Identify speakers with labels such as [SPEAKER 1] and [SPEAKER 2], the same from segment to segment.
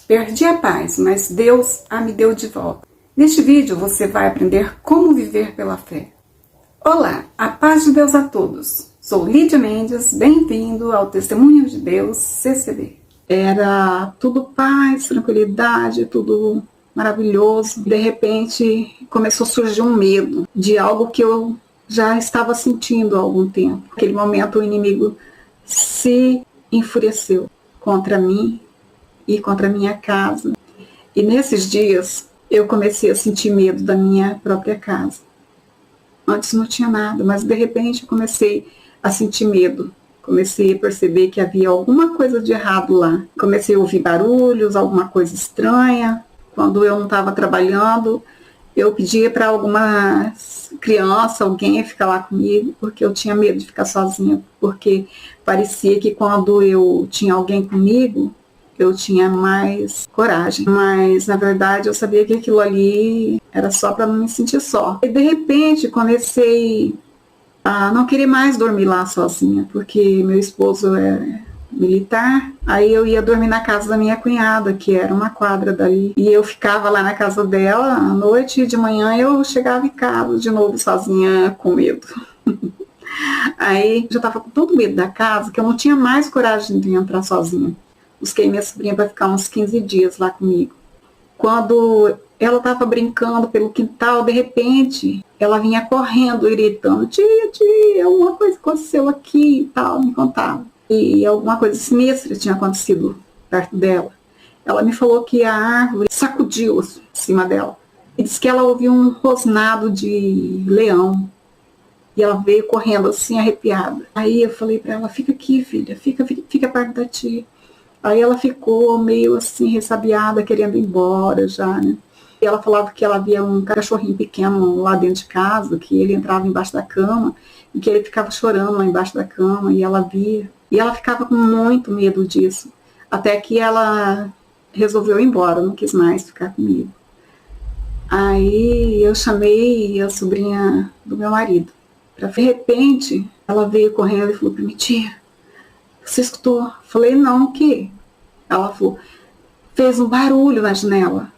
[SPEAKER 1] Perdi a paz, mas Deus a me deu de volta. Neste vídeo você vai aprender como viver pela fé. Olá, a paz de Deus a todos. Sou Lídia Mendes, bem-vindo ao Testemunho de Deus CCD. Era tudo paz, tranquilidade, tudo maravilhoso. De repente começou a surgir um medo de algo que eu já estava sentindo há algum tempo. Naquele momento o inimigo se enfureceu contra mim e contra a minha casa. E nesses dias eu comecei a sentir medo da minha própria casa. Antes não tinha nada, mas de repente eu comecei a sentir medo. Comecei a perceber que havia alguma coisa de errado lá. Comecei a ouvir barulhos, alguma coisa estranha. Quando eu não estava trabalhando, eu pedia para alguma criança, alguém ficar lá comigo, porque eu tinha medo de ficar sozinha. Porque parecia que quando eu tinha alguém comigo, eu tinha mais coragem, mas na verdade eu sabia que aquilo ali era só para não me sentir só. E de repente comecei a não querer mais dormir lá sozinha, porque meu esposo é militar, aí eu ia dormir na casa da minha cunhada, que era uma quadra dali, e eu ficava lá na casa dela à noite e de manhã eu chegava em casa de novo sozinha com medo. Aí já estava com todo medo da casa, que eu não tinha mais coragem de entrar sozinha. Busquei minha sobrinha para ficar uns 15 dias lá comigo. Quando ela estava brincando pelo quintal, de repente, ela vinha correndo, gritando, tia, alguma coisa aconteceu aqui e tal, me contava. E alguma coisa sinistra tinha acontecido perto dela. Ela me falou que a árvore sacudiu em cima dela. E disse que ela ouviu um rosnado de leão. E ela veio correndo assim, arrepiada. Aí eu falei para ela, fica aqui, filha, fica perto da tia. Aí ela ficou meio assim, ressabiada, querendo ir embora já, né? E ela falava que ela via um cachorrinho pequeno lá dentro de casa, que ele entrava embaixo da cama, e que ele ficava chorando lá embaixo da cama, e ela via. E ela ficava com muito medo disso. Até que ela resolveu ir embora, não quis mais ficar comigo. Aí eu chamei a sobrinha do meu marido. De repente, ela veio correndo e falou para mim, tia, você escutou? Falei, não, o quê? Ela falou, fez um barulho na janela.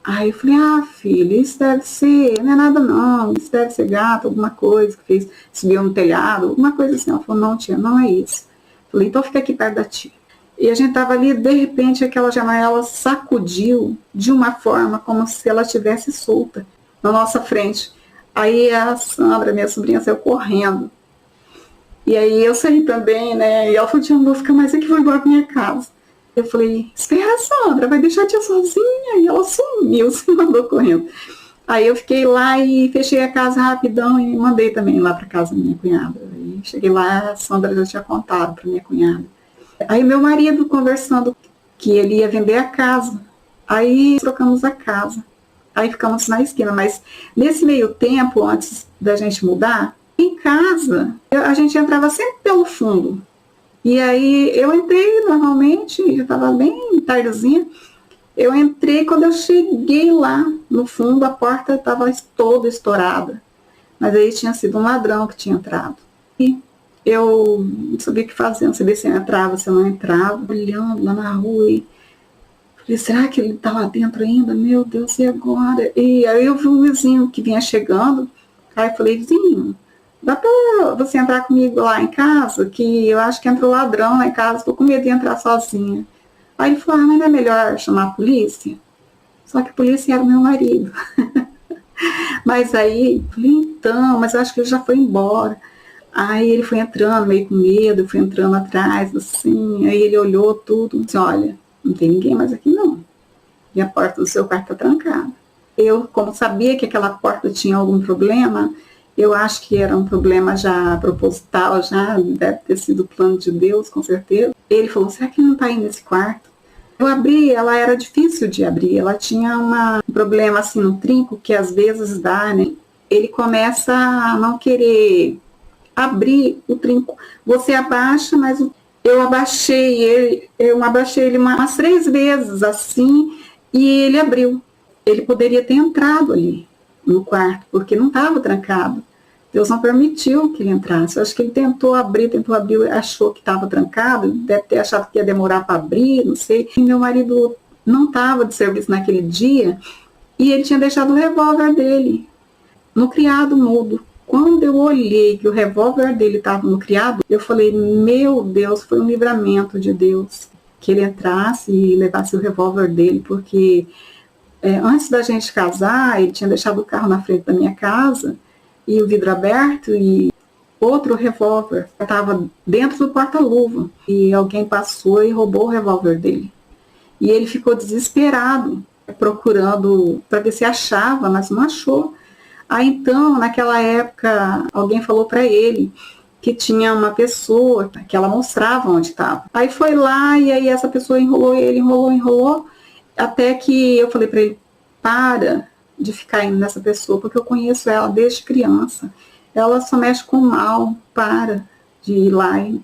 [SPEAKER 1] Aí eu falei, filha, isso deve ser, não é nada não, isso deve ser gato, alguma coisa que fez, subiu no telhado, alguma coisa assim. Ela falou, não, tia, não é isso. Falei, então fica aqui perto da tia. E a gente tava ali, de repente, aquela janela sacudiu de uma forma como se ela estivesse solta na nossa frente. Aí a Sandra, minha sobrinha, saiu correndo. E aí eu saí também, né? E ela falou, tia, não vou ficar mais aqui, vou embora pra minha casa. Eu falei, espera, Sandra, vai deixar a tia sozinha? E ela sumiu, se mandou correndo. Aí eu fiquei lá e fechei a casa rapidão e mandei também lá pra casa da minha cunhada. Aí cheguei lá, a Sandra já tinha contado pra minha cunhada. Aí meu marido conversando que ele ia vender a casa. Aí trocamos a casa. Aí ficamos na esquina, mas nesse meio tempo, antes da gente mudar, em casa, a gente entrava sempre pelo fundo. E aí eu entrei normalmente, já estava bem tardezinha. Eu entrei, quando eu cheguei lá no fundo, a porta estava toda estourada. Mas aí tinha sido um ladrão que tinha entrado. E eu não sabia o que fazer, não sabia se eu entrava, se eu não entrava, olhando lá na rua e falei, será que ele está lá dentro ainda? Meu Deus, e agora? E aí eu vi um vizinho que vinha chegando, aí eu falei, vizinho, dá pra você entrar comigo lá em casa, que eu acho que entrou ladrão lá em casa, tô com medo de entrar sozinha. Aí ele falou, mas não é melhor chamar a polícia? Só que a polícia era o meu marido. Mas aí, falei, então, mas eu acho que ele já foi embora. Aí ele foi entrando meio com medo, eu fui entrando atrás, assim, aí ele olhou tudo, disse, olha, não tem ninguém mais aqui não. E a porta do seu quarto está trancada. Eu, como sabia que aquela porta tinha algum problema, eu acho que era um problema já proposital, já deve ter sido o plano de Deus, com certeza. Ele falou, será que ele não está aí nesse quarto? Eu abri, ela era difícil de abrir, ela tinha um problema assim no trinco, que às vezes dá, né? Ele começa a não querer abrir o trinco. Você abaixa, mas eu abaixei ele umas 3 vezes assim, e ele abriu. Ele poderia ter entrado ali no quarto, porque não estava trancado. Deus não permitiu que ele entrasse. Eu acho que ele tentou abrir, achou que estava trancado, deve ter achado que ia demorar para abrir, não sei. E meu marido não estava de serviço naquele dia e ele tinha deixado o revólver dele no criado mudo. Quando eu olhei que o revólver dele estava no criado, eu falei, meu Deus, foi um livramento de Deus que ele entrasse e levasse o revólver dele, porque antes da gente casar, ele tinha deixado o carro na frente da minha casa e o vidro aberto e outro revólver estava dentro do porta-luva e alguém passou e roubou o revólver dele. E ele ficou desesperado, procurando para ver se achava, mas não achou. Aí então, naquela época, alguém falou para ele que tinha uma pessoa que ela mostrava onde estava. Aí foi lá e aí essa pessoa enrolou ele, enrolou, até que eu falei para ele, para de ficar indo nessa pessoa, porque eu conheço ela desde criança. Ela só mexe com o mal, para de ir lá. E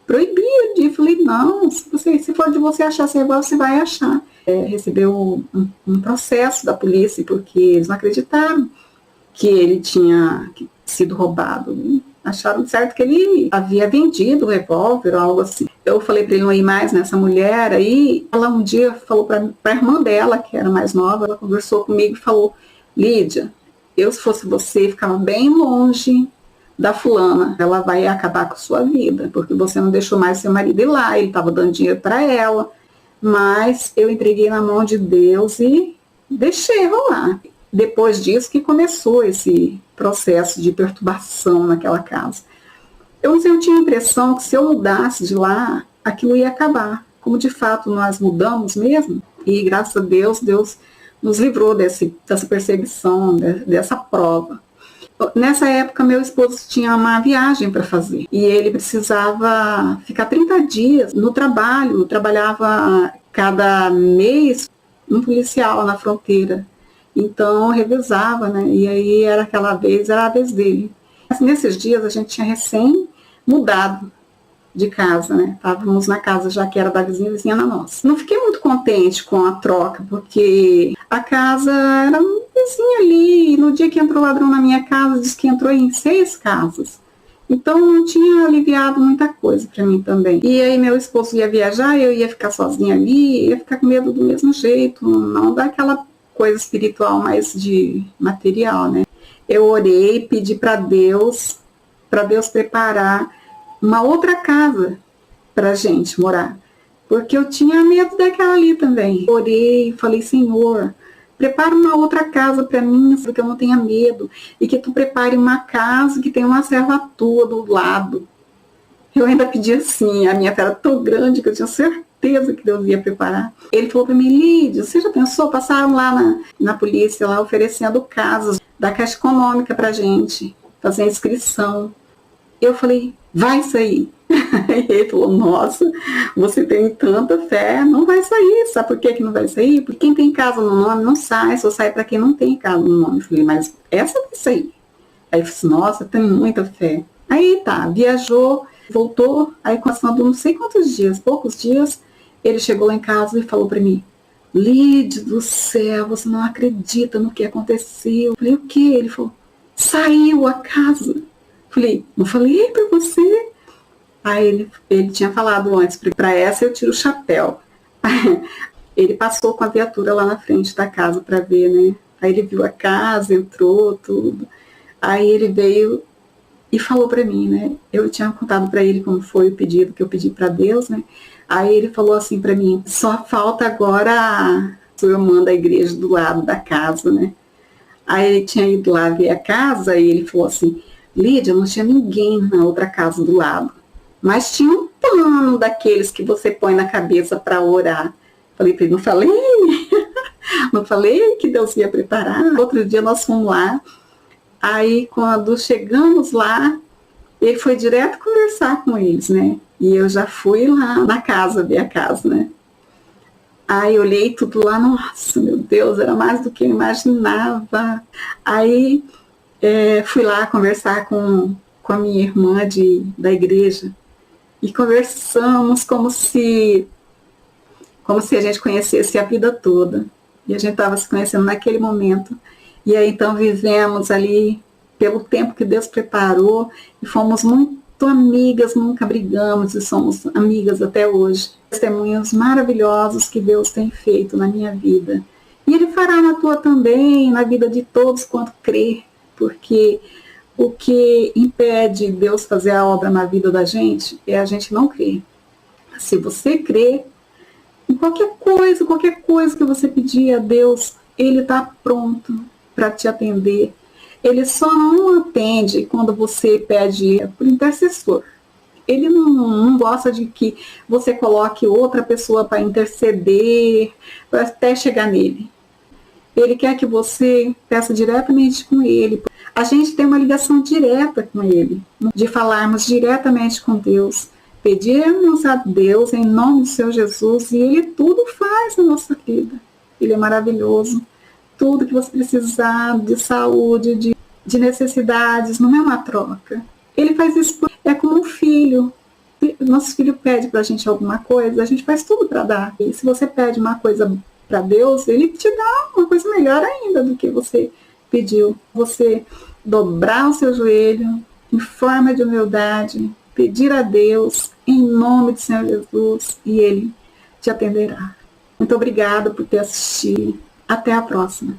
[SPEAKER 1] proibia de ir. Falei, não, se for de você achar esse revólver, você vai achar. Recebeu um processo da polícia, porque eles não acreditaram que ele tinha sido roubado. Né? Acharam certo que ele havia vendido o revólver ou algo assim. Eu falei para ele não ir mais nessa mulher, aí ela um dia falou para a irmã dela, que era mais nova, ela conversou comigo e falou, Lídia, eu se fosse você, ficava bem longe da fulana, ela vai acabar com a sua vida, porque você não deixou mais seu marido ir lá, ele estava dando dinheiro para ela, mas eu entreguei na mão de Deus e deixei rolar. Depois disso que começou esse processo de perturbação naquela casa. Eu tinha a impressão que se eu mudasse de lá, aquilo ia acabar. Como de fato nós mudamos mesmo, e graças a Deus, Deus nos livrou dessa perseguição, dessa prova. Nessa época, meu esposo tinha uma viagem para fazer, e ele precisava ficar 30 dias no trabalho, trabalhava cada mês um policial na fronteira. Então, revezava, né? E aí era a vez dele. Nesses dias, a gente tinha recém mudado de casa, né? Estávamos na casa já que era da vizinha na nossa. Não fiquei muito contente com a troca, porque a casa era um vizinho ali, e no dia que entrou o ladrão na minha casa, disse que entrou em 6 casas. Então, não tinha aliviado muita coisa para mim também. E aí, meu esposo ia viajar, eu ia ficar sozinha ali, ia ficar com medo do mesmo jeito, não daquela coisa espiritual, mas de material, né? Eu orei, pedi para Deus preparar uma outra casa para a gente morar, porque eu tinha medo daquela ali também. Orei, falei, Senhor, prepara uma outra casa para mim, porque eu não tenha medo, e que tu prepare uma casa que tenha uma serva tua do lado. Eu ainda pedi assim, a minha fé era tão grande que eu tinha certeza que Deus ia preparar. Ele falou para mim, Lídia, você já pensou? Passaram lá na polícia, lá oferecendo casas da Caixa Econômica pra gente, fazer inscrição. Eu falei, vai sair. E ele falou, nossa, você tem tanta fé, não vai sair. Sabe por que não vai sair? Porque quem tem casa no nome não sai, só sai para quem não tem casa no nome. Eu falei, mas essa vai sair. Aí eu falei, nossa, tem muita fé. Aí tá, viajou, voltou, aí passando não sei quantos dias, poucos dias, ele chegou lá em casa e falou para mim, Lídia do céu, você não acredita no que aconteceu. Eu falei, o que? Ele falou, saiu a casa. Eu falei, não falei para você? Aí ele tinha falado antes, para essa eu tiro o chapéu. Ele passou com a viatura lá na frente da casa para ver, né? Aí ele viu a casa, entrou, tudo. Aí ele veio e falou para mim, né? Eu tinha contado para ele como foi o pedido que eu pedi para Deus, né? Aí ele falou assim para mim, só falta agora a sua irmã da igreja do lado da casa, né? Aí ele tinha ido lá ver a casa e ele falou assim, Lídia, não tinha ninguém na outra casa do lado, mas tinha um pano daqueles que você põe na cabeça para orar. Falei para ele, não falei? Não falei que Deus ia preparar? Outro dia nós fomos lá, aí quando chegamos lá, ele foi direto conversar com eles, né? E eu já fui lá na casa, ver a casa, né? Aí eu olhei tudo lá, nossa, meu Deus, era mais do que eu imaginava. Aí fui lá conversar com a minha irmã da igreja e conversamos como se a gente conhecesse a vida toda. E a gente estava se conhecendo naquele momento. E aí então vivemos ali pelo tempo que Deus preparou e fomos muito amigas, nunca brigamos e somos amigas até hoje. Testemunhos maravilhosos que Deus tem feito na minha vida. E Ele fará na tua também, na vida de todos quanto crê, porque o que impede Deus fazer a obra na vida da gente é a gente não crer. Se você crê em qualquer coisa que você pedir a Deus, Ele está pronto para te atender. Ele só não atende quando você pede por intercessor. Ele não gosta de que você coloque outra pessoa para interceder, até chegar nele. Ele quer que você peça diretamente com Ele. A gente tem uma ligação direta com Ele, de falarmos diretamente com Deus, pedirmos a Deus em nome do Senhor Jesus, e Ele tudo faz na nossa vida. Ele é maravilhoso. Tudo que você precisar de saúde, de necessidades, não é uma troca. Ele faz isso, é como um filho. Nosso filho pede para a gente alguma coisa, a gente faz tudo para dar. E se você pede uma coisa para Deus, Ele te dá uma coisa melhor ainda do que você pediu. Você dobrar o seu joelho em forma de humildade, pedir a Deus em nome do Senhor Jesus, e Ele te atenderá. Muito obrigada por ter assistido. Até a próxima.